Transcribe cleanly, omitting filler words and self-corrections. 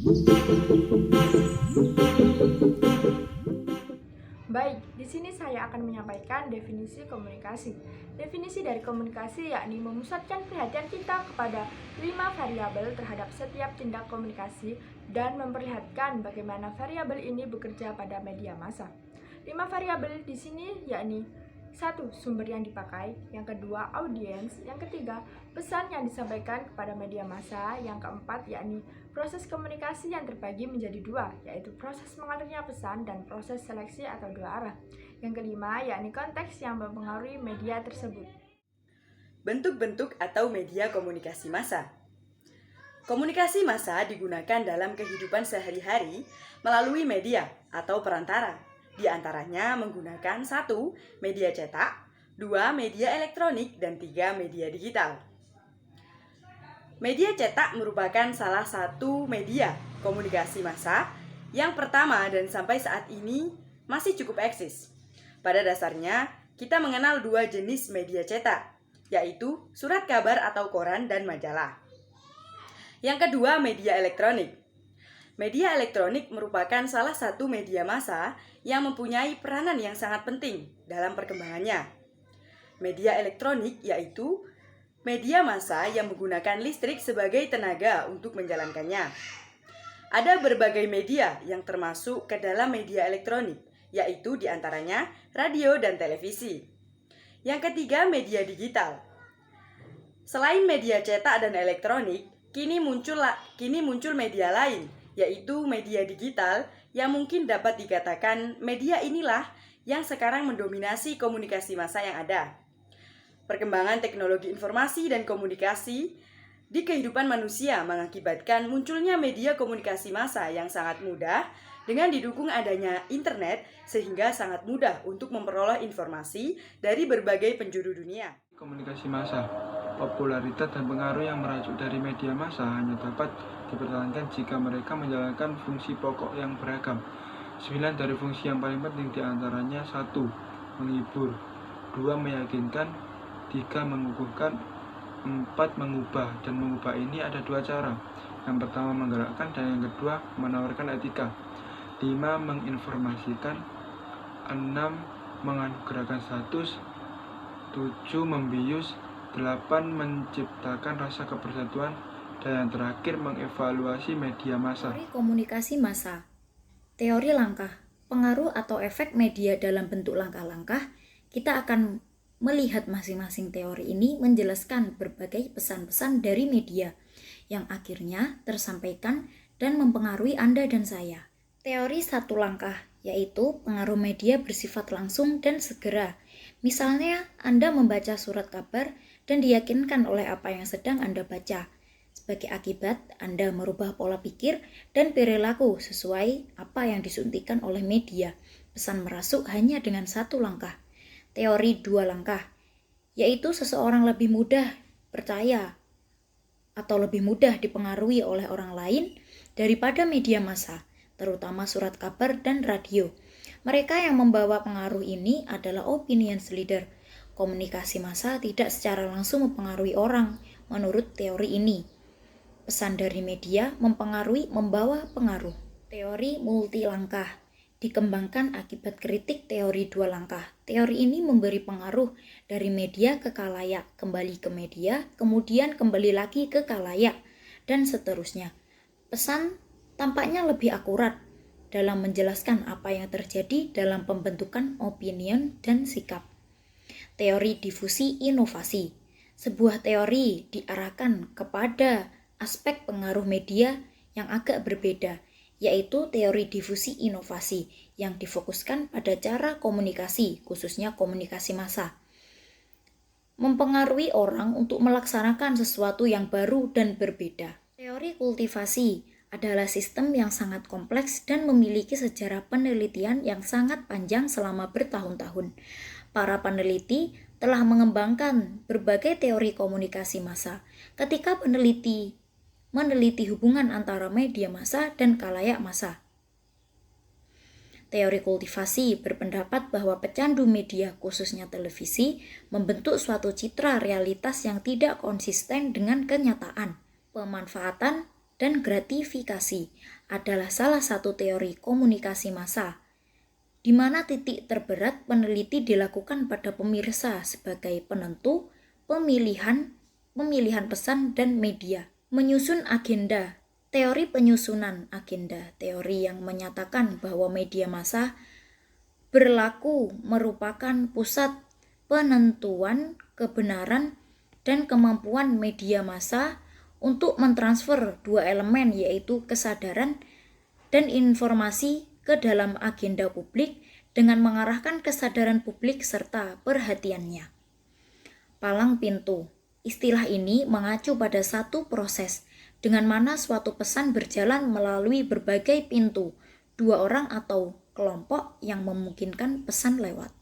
Baik, di sini saya akan menyampaikan definisi komunikasi. Definisi dari komunikasi yakni memusatkan perhatian kita kepada 5 variabel terhadap setiap tindak komunikasi dan memperlihatkan bagaimana variabel ini bekerja pada media massa. 5 variabel di sini yakni 1. Sumber yang dipakai, yang kedua audiens, yang ketiga pesan yang disampaikan kepada media massa, yang keempat yakni proses komunikasi yang terbagi menjadi dua, yaitu proses mengalirnya pesan dan proses seleksi atau dua arah. Yang kelima yakni konteks yang mempengaruhi media tersebut. Bentuk-bentuk atau media komunikasi massa. Komunikasi massa digunakan dalam kehidupan sehari-hari melalui media atau perantara. Di antaranya menggunakan 1. Media cetak, 2. Media elektronik, dan 3. Media digital. Media cetak merupakan salah satu media komunikasi massa yang pertama dan sampai saat ini masih cukup eksis. Pada dasarnya, kita mengenal dua jenis media cetak, yaitu surat kabar atau koran dan majalah. Yang kedua, media elektronik. Media elektronik merupakan salah satu media massa yang mempunyai peranan yang sangat penting dalam perkembangannya. Media elektronik yaitu media massa yang menggunakan listrik sebagai tenaga untuk menjalankannya. Ada berbagai media yang termasuk ke dalam media elektronik, yaitu diantaranya radio dan televisi. Yang ketiga, media digital. Selain media cetak dan elektronik, kini muncul media lain, yaitu media digital yang mungkin dapat dikatakan media inilah yang sekarang mendominasi komunikasi massa yang ada. Perkembangan teknologi informasi dan komunikasi di kehidupan manusia mengakibatkan munculnya media komunikasi massa yang sangat mudah dengan didukung adanya internet sehingga sangat mudah untuk memperoleh informasi dari berbagai penjuru dunia. Komunikasi massa, popularitas dan pengaruh yang merasuk dari media massa hanya dapat dipertahankan jika mereka menjalankan fungsi pokok yang beragam. 9 dari fungsi yang paling penting diantaranya 1. Menghibur, 2. Meyakinkan, 3. Mengukuhkan, 4. Mengubah. Dan mengubah ini ada dua cara. Yang pertama menggerakkan dan yang kedua menawarkan etika. 5. Menginformasikan, 6. Menganugerahkan status, 7. Membius, 8. Menciptakan rasa kepersatuan, dan yang terakhir mengevaluasi media massa. Teori komunikasi massa. Teori langkah, pengaruh atau efek media dalam bentuk langkah-langkah. Kita akan melihat masing-masing teori ini menjelaskan berbagai pesan-pesan dari media yang akhirnya tersampaikan dan mempengaruhi Anda dan saya. Teori satu langkah, yaitu pengaruh media bersifat langsung dan segera. Misalnya, Anda membaca surat kabar dan diyakinkan oleh apa yang sedang Anda baca. Sebagai akibat, Anda merubah pola pikir dan perilaku sesuai apa yang disuntikan oleh media. Pesan merasuk hanya dengan satu langkah. Teori dua langkah, yaitu seseorang lebih mudah percaya atau lebih mudah dipengaruhi oleh orang lain daripada media massa, terutama surat kabar dan radio. Mereka yang membawa pengaruh ini adalah opinion leader. Komunikasi massa tidak secara langsung mempengaruhi orang, menurut teori ini. Pesan dari media membawa pengaruh. Teori multi langkah dikembangkan akibat kritik teori dua langkah. Teori ini memberi pengaruh dari media ke khalayak, kembali ke media, kemudian kembali lagi ke khalayak, dan seterusnya. Pesan tampaknya lebih akurat dalam menjelaskan apa yang terjadi dalam pembentukan opinion dan sikap. Teori difusi inovasi. Sebuah teori diarahkan kepada aspek pengaruh media yang agak berbeda, yaitu teori difusi inovasi yang difokuskan pada cara komunikasi, khususnya komunikasi massa. Mempengaruhi orang untuk melaksanakan sesuatu yang baru dan berbeda. Teori kultivasi adalah sistem yang sangat kompleks dan memiliki sejarah penelitian yang sangat panjang selama bertahun-tahun. Para peneliti telah mengembangkan berbagai teori komunikasi massa. Ketika meneliti hubungan antara media massa dan khalayak massa. Teori kultivasi berpendapat bahwa pecandu media, khususnya televisi, membentuk suatu citra realitas yang tidak konsisten dengan kenyataan. Pemanfaatan dan gratifikasi adalah salah satu teori komunikasi massa, di mana titik terberat peneliti dilakukan pada pemirsa sebagai penentu pemilihan pesan dan media. Menyusun agenda. Teori penyusunan agenda, teori yang menyatakan bahwa media massa berlaku merupakan pusat penentuan kebenaran dan kemampuan media massa untuk mentransfer dua elemen, yaitu kesadaran dan informasi ke dalam agenda publik dengan mengarahkan kesadaran publik serta perhatiannya. Palang pintu. Istilah ini mengacu pada satu proses dengan mana suatu pesan berjalan melalui berbagai pintu, dua orang atau kelompok yang memungkinkan pesan lewat.